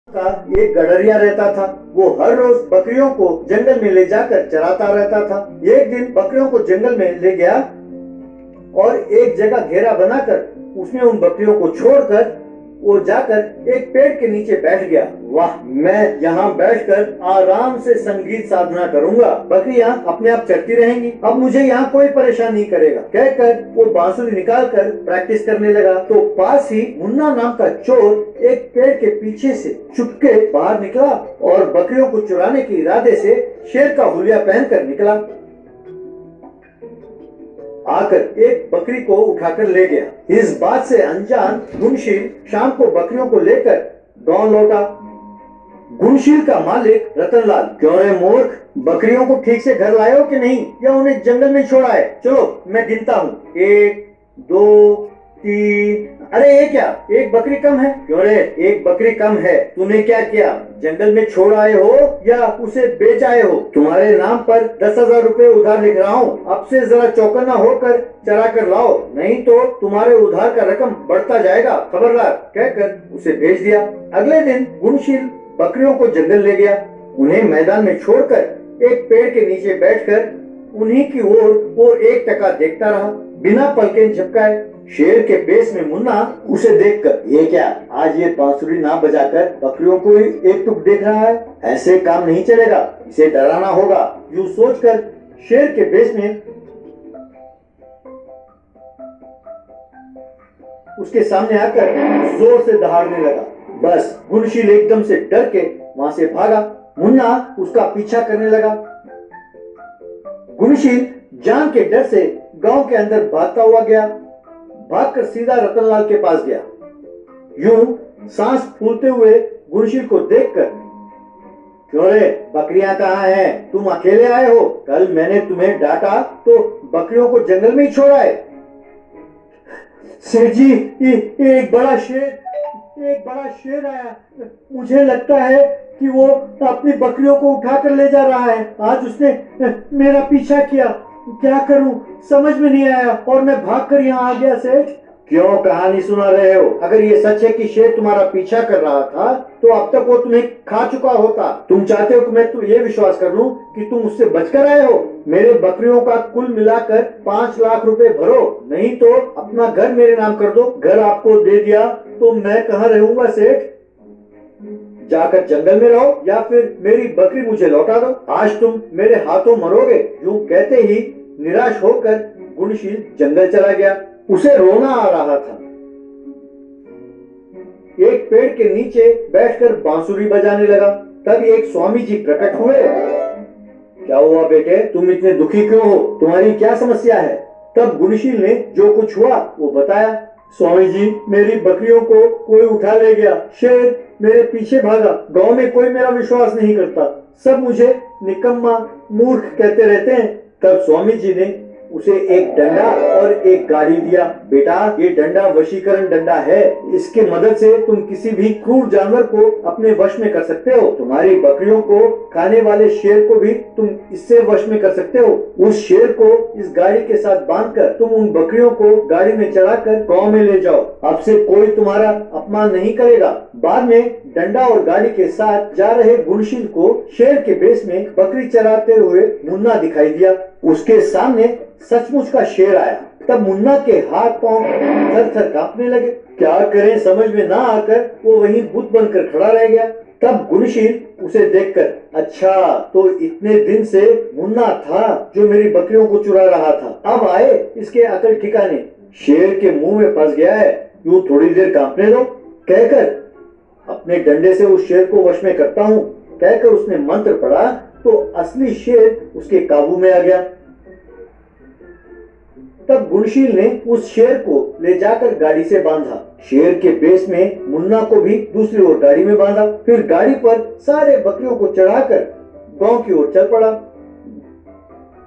का एक गडरिया रहता था। वो हर रोज बकरियों को जंगल में ले जाकर चराता रहता था। एक दिन बकरियों को जंगल में ले गया और एक जगह घेरा बनाकर उसने उन बकरियों को छोड़कर वो जाकर एक पेड़ के नीचे बैठ गया। वाह, मैं यहाँ बैठकर आराम से संगीत साधना करूंगा, बकरियां अपने आप चरती रहेंगी, अब मुझे यहाँ कोई परेशान नहीं करेगा, कहकर वो बांसुरी निकालकर प्रैक्टिस करने लगा। तो पास ही मुन्ना नाम का चोर एक पेड़ के पीछे से चुपके बाहर निकला और बकरियों को चुराने के इरादे से शेर का हुलिया पहनकर निकला। आकर एक बकरी को उठाकर ले गया। इस बात से अनजान गुणशील शाम को बकरियों को लेकर गांव लौटा। गुणशील का मालिक रतनलाल, क्यों रे मूर्ख, बकरियों को ठीक से घर लाए हो कि नहीं, या उन्हें जंगल में छोड़ा है? चलो मैं गिनता हूँ, 1 2 3। अरे ये क्या, एक बकरी कम है? क्यों रे, एक बकरी कम है, तूने क्या किया? जंगल में छोड़ आए हो या उसे बेच आए हो? तुम्हारे नाम पर 10,000 रुपए उधार लिख रहा हूँ, अब से जरा चौकन्ना होकर चरा कर लाओ, नहीं तो तुम्हारे उधार का रकम बढ़ता जाएगा, खबरदार, कहकर उसे भेज दिया। अगले दिन गुणशील बकरियों को जंगल ले गया। उन्हें मैदान में छोड़कर एक पेड़ के नीचे बैठकर उन्हीं की ओर वो एक टका देखता रहा, बिना पलकें झपकाए। शेर के बेस में मुन्ना उसे देखकर, ये क्या, आज ये बांसुरी ना बजाकर बकरियों को ही एक टुक देख रहा है? ऐसे काम नहीं चलेगा, इसे डराना होगा। यूं सोचकर शेर के बेस में उसके सामने आकर जोर से दहाड़ने लगा। बस गुणशील एकदम से डर के वहां से भागा। मुन्ना उसका पीछा करने लगा। गुणशील जान के डर से गांव के अंदर भागता हुआ गया। भागकर सीधा रतनलाल के पास गया। यूं सांस फूलते हुए गुणशील को देखकर, क्यों रे, बकरियां कहाँ हैं? तुम अकेले आए हो? कल मैंने तुम्हें डांटा तो बकरियों को जंगल में ही छोड़ा है। सेठ जी, एक बड़ा शेर आया, मुझे लगता है कि वो अपनी बकरियों को उठाकर ले जा रहा है। आज उसने मेरा पीछा किया, क्या करूं समझ में नहीं आया और मैं भागकर यहाँ आ गया। सेठ, क्यों कहानी सुना रहे हो? अगर ये सच है कि शेर तुम्हारा पीछा कर रहा था तो अब तक वो तुम्हें खा चुका होता। तुम चाहते हो कि मैं ये विश्वास कर लूं कि तुम उससे बचकर आए हो? मेरे बकरियों का कुल मिलाकर 5 लाख रुपए भरो, नहीं तो अपना घर मेरे नाम कर दो। घर आपको दे दिया तो मैं कहाँ रहूंगा सेठ? जाकर जंगल में रहो या फिर मेरी बकरी मुझे लौटा दो, आज तुम मेरे हाथों मरोगे। यूं कहते ही निराश होकर गुणशील जंगल चला गया। उसे रोना आ रहा था। एक पेड़ के नीचे बैठकर बांसुरी बजाने लगा। तब एक स्वामी जी प्रकट हुए। क्या हुआ बेटे, तुम इतने दुखी क्यों हो? तुम्हारी क्या समस्या है? तब गुणशील ने जो कुछ हुआ वो बताया। स्वामी जी, मेरी बकरियों को कोई उठा ले गया, शेर मेरे पीछे भागा, गांव में कोई मेरा विश्वास नहीं करता, सब मुझे निकम्मा मूर्ख कहते रहते हैं। तब स्वामी जी ने उसे एक डंडा और एक गाड़ी दिया। बेटा, ये डंडा वशीकरण डंडा है, इसके मदद से तुम किसी भी क्रूर जानवर को अपने वश में कर सकते हो। तुम्हारी बकरियों को खाने वाले शेर को भी तुम इससे वश में कर सकते हो। उस शेर को इस गाड़ी के साथ बांधकर तुम उन बकरियों को गाड़ी में चढ़ाकर गांव में ले जाओ। अब से कोई तुम्हारा अपमान नहीं करेगा। बाद में डंडा और गाड़ी के साथ जा रहे गुणशील को शेर के बेस में बकरी चराते हुए मुन्ना दिखाई दिया। उसके सामने सचमुच का शेर आया। तब मुन्ना के हाथ पांव थर-थर कांपने लगे। क्या करें समझ में ना आकर वो वहीं बुत बनकर खड़ा रह गया। तब गुणशील उसे देखकर, अच्छा तो इतने दिन से मुन्ना था जो मेरी बकरियों को चुरा रहा था, अब आए इसके अकल ठिकाने, शेर के मुंह में फंस गया है, यूं थोड़ी देर कांपने दो, कहकर अपने डंडे से उस शेर को वश में करता हूँ, कहकर उसने मंत्र पढ़ा तो असली शेर उसके काबू में आ गया। तब गुणशील ने उस शेर को ले जाकर गाड़ी से बांधा। शेर के बेस में मुन्ना को भी दूसरी ओर गाड़ी में बांधा। फिर गाड़ी पर सारे बकरियों को चढ़ाकर गांव की ओर चल पड़ा।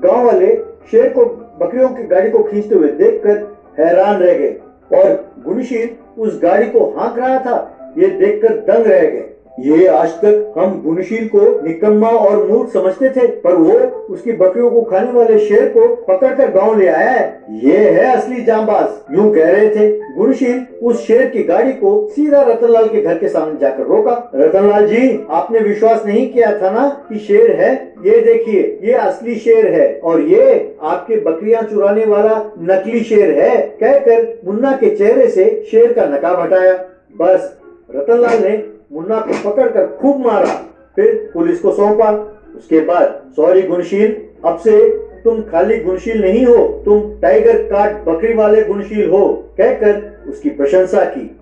गांव वाले शेर को बकरियों की गाड़ी को खींचते हुए देखकर हैरान रह गए और गुणशील उस गाड़ी को हाँक रहा था ये देखकर दंग रह गए। ये आज तक हम गुणशील को निकम्मा और मूर्ख समझते थे, पर वो उसकी बकरियों को खाने वाले शेर को पकड़कर गांव ले आया है। ये है असली जांबाज। यूं कह रहे थे। गुणशील उस शेर की गाड़ी को सीधा रतनलाल के घर के सामने जाकर रोका। रतनलाल जी, आपने विश्वास नहीं किया था ना कि शेर है? ये देखिए, ये असली शेर है और ये आपके बकरियां चुराने वाला नकली शेर है, कहकर मुन्ना के चेहरे से शेर का नकाब हटाया। बस रतनलाल ने मुन्ना को पकड़कर खूब मारा, फिर पुलिस को सौंपा। उसके बाद, सॉरी गुणशील, अब से तुम खाली गुणशील नहीं हो, तुम टाइगर काट बकरी वाले गुणशील हो, कहकर उसकी प्रशंसा की।